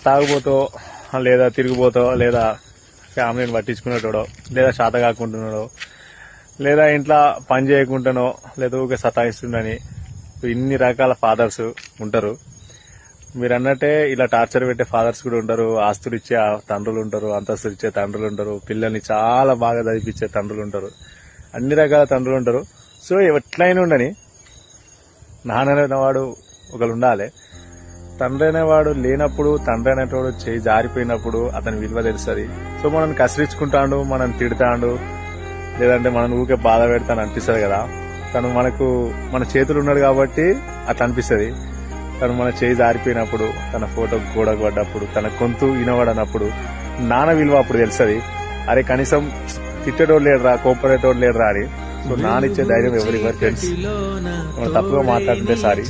తాగుబోతో లేదా తిరిగిపోతో లేదా ఫ్యామిలీని పట్టించుకునేటోడో లేదా శాత కాకుంటున్నాడో లేదా ఇంట్లో పని చేయకుండానో లేదా ఊరికే సతాయిస్తుండని ఇన్ని రకాల ఫాదర్స్ ఉంటారు. మీరు అన్నట్టే ఇలా టార్చర్ పెట్టే ఫాదర్స్ కూడా ఉంటారు. ఆస్తులు ఇచ్చే తండ్రులు ఉంటారు, అంతస్తులు ఇచ్చే తండ్రులు ఉంటారు, పిల్లల్ని చాలా బాగా చదివించే తండ్రులు ఉంటారు, అన్ని రకాల తండ్రులు ఉంటారు. సో ఎట్లయినా ఉండని నాన్న అనేవాడు ఒకరు ఉండాలి. తండ్రి అనేవాడు లేనప్పుడు, తండ్రి అనేటోడు చేయి జారిపోయినప్పుడు అతని విలువ తెలుస్తుంది. సో మనం కసిరించుకుంటాడు, మనం తిడతాడు, లేదంటే మనం ఊరికే బాధ పెడతాను అనిపిస్తుంది కదా. తను మన చేతులు ఉన్నాడు కాబట్టి అట్లా అనిపిస్తుంది. తను మన చేయి జారిపోయినప్పుడు, తన ఫోటో గోడకు పడ్డప్పుడు, తన గొంతు వినబడనప్పుడు నాన్న విలువ అప్పుడు తెలుస్తుంది. అరే కనీసం తిట్టేటోడు లేడురా, కోపడేటోడు లేడురా అని. సో నానిచ్చే ధైర్యం ఎవరివ్వరు ఫ్రెండ్స్. మనం తప్పుగా మాట్లాడుతుంటే సారీ.